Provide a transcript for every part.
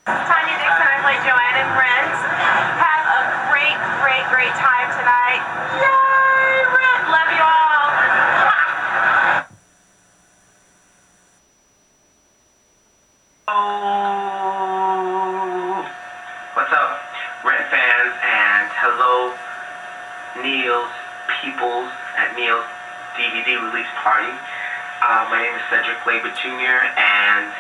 Tonya Dixon, I play Joanne and Brent. Have a great, great, great time tonight. Yay, Brent! Love you all. Oh, what's up, Rent fans, and hello, Neil's Peoples at Neil's DVD release party. My name is Cedric Leiba Jr., and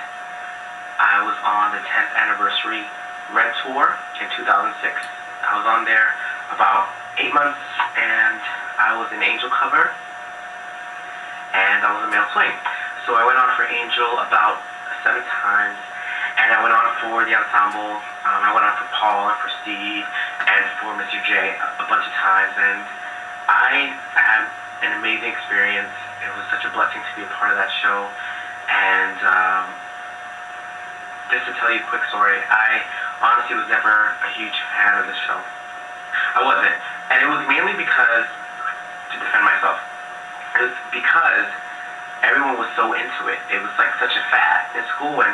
I was on the 10th anniversary Rent tour in 2006. I was on there about 8 months, and I was an Angel cover, and I was a male swing. So I went on for Angel about 7 times, and I went on for the ensemble. I went on for Paul and for Steve and for Mr. J a bunch of times, and I had an amazing experience. It was such a blessing to be a part of that show, and just to tell you a quick story, I honestly was never a huge fan of the show. I wasn't, and it was mainly because, to defend myself, it was because everyone was so into it. It was like such a fad in school, and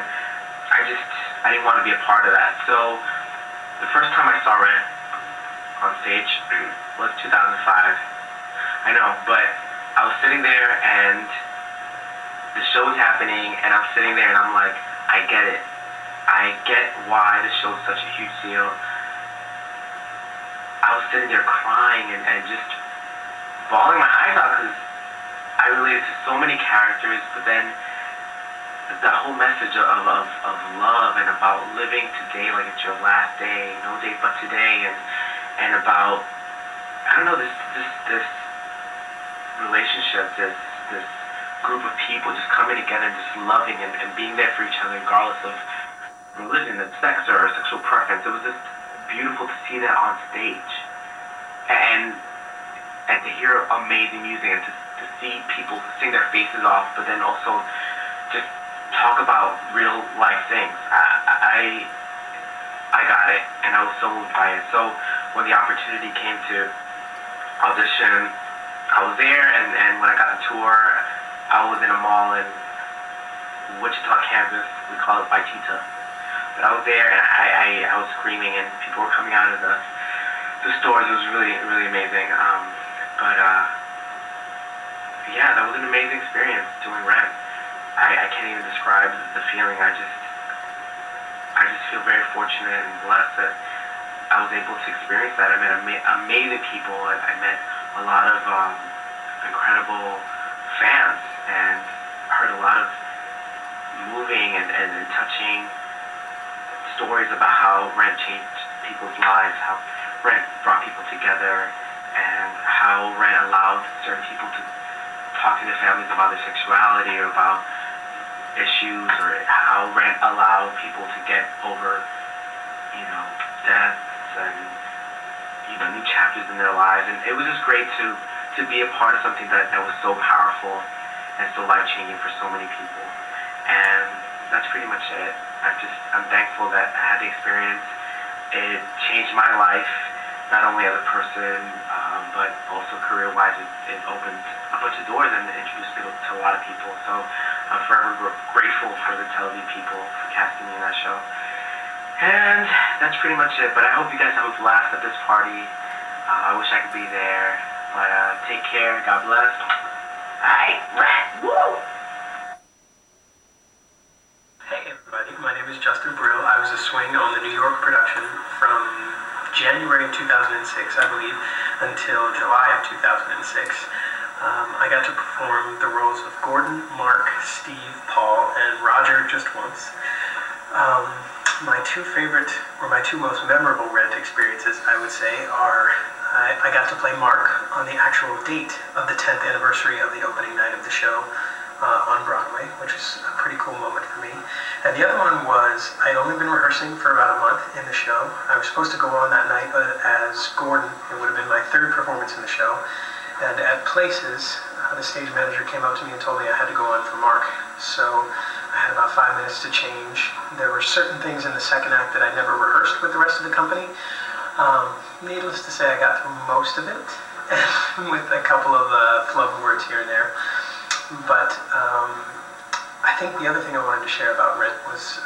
I didn't want to be a part of that. So the first time I saw Rent on stage was 2005. I know, but I was sitting there and the show was happening, and I'm sitting there and I'm like, I get it. I get why the show's such a huge deal. I was sitting there crying and just bawling my eyes out because I related to so many characters, but then the whole message of love and about living today like it's your last day, no day but today, and about, I don't know, this relationship, this group of people just coming together and just loving and being there for each other regardless of religion and sex or sexual preference. It was just beautiful to see that on stage and to hear amazing music and to see people sing their faces off, but then also just talk about real life things. I got it, and I was so moved by it. So when the opportunity came to audition, I was there, and when I got the tour, I was in a mall in Wichita, Kansas. We call it Baitita. But I was there, and I was screaming, and people were coming out of the stores. It was really, really amazing. Yeah, that was an amazing experience doing Rent. I can't even describe the feeling. I just feel very fortunate and blessed that I was able to experience that. I met amazing people. I met a lot of incredible fans and heard a lot of moving and touching stories about how Rent changed people's lives, how Rent brought people together, and how Rent allowed certain people to talk to their families about their sexuality or about issues, or how Rent allowed people to get over, deaths and, new chapters in their lives. And it was just great to be a part of something that was so powerful and so life-changing for so many people. And that's pretty much it. I'm thankful that I had the experience. It changed my life, not only as a person, but also career-wise. It opened a bunch of doors and introduced me to a lot of people. So I'm forever grateful for the television people for casting me in that show. And that's pretty much it. But I hope you guys have a blast at this party. I wish I could be there. But take care. God bless. Alright, Rent. Woo! Hey everybody, my name is Justin Brill. I was a swing on the New York production from January of 2006, I believe, until July of 2006. I got to perform the roles of Gordon, Mark, Steve, Paul, and Roger just once. My two favorite, or my two most memorable Rent experiences, I would say, are I got to play Mark on the actual date of the 10th anniversary of the opening night of the show on Broadway, which is a pretty cool moment for me. And the other one was, I'd only been rehearsing for about a month in the show. I was supposed to go on that night as Gordon. It would have been my third performance in the show. And at Places, the stage manager came up to me and told me I had to go on for Mark. So I had about 5 minutes to change. There were certain things in the second act that I'd never rehearsed with the rest of the company. Needless to say, I got through most of it, with a couple of flub words here and there. But I think the other thing I wanted to share about Rent was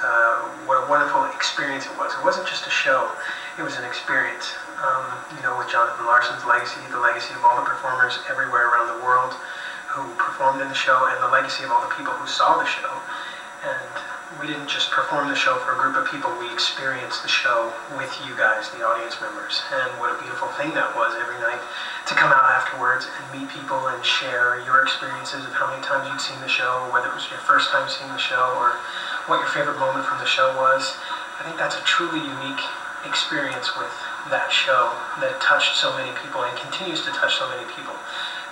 what a wonderful experience it was. It wasn't just a show, it was an experience. With Jonathan Larson's legacy, the legacy of all the performers everywhere around the world who performed in the show, and the legacy of all the people who saw the show. And we didn't just perform the show for a group of people, we experienced the show with you guys, the audience members. And what a beautiful thing that was every night to come out afterwards and meet people and share your experiences of how many times you'd seen the show, whether it was your first time seeing the show or what your favorite moment from the show was. I think that's a truly unique experience with that show that touched so many people and continues to touch so many people.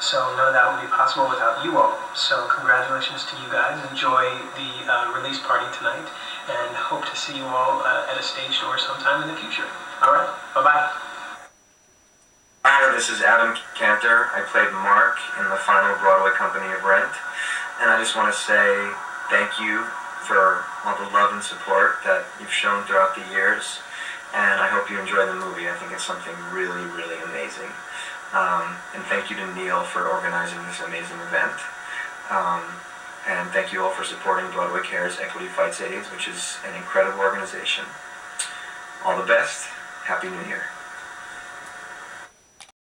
So none of that would be possible without you all. So congratulations to you guys. Enjoy the release party tonight, and hope to see you all at a stage door sometime in the future. All right, bye-bye. Hi, this is Adam Kantor. I played Mark in the final Broadway company of Rent, and I just want to say thank you for all the love and support that you've shown throughout the years, and I hope you enjoy the movie. I think it's something really, really amazing. And thank you to Neil for organizing this amazing event. And thank you all for supporting Broadway Cares Equity Fights AIDS, which is an incredible organization. All the best. Happy New Year.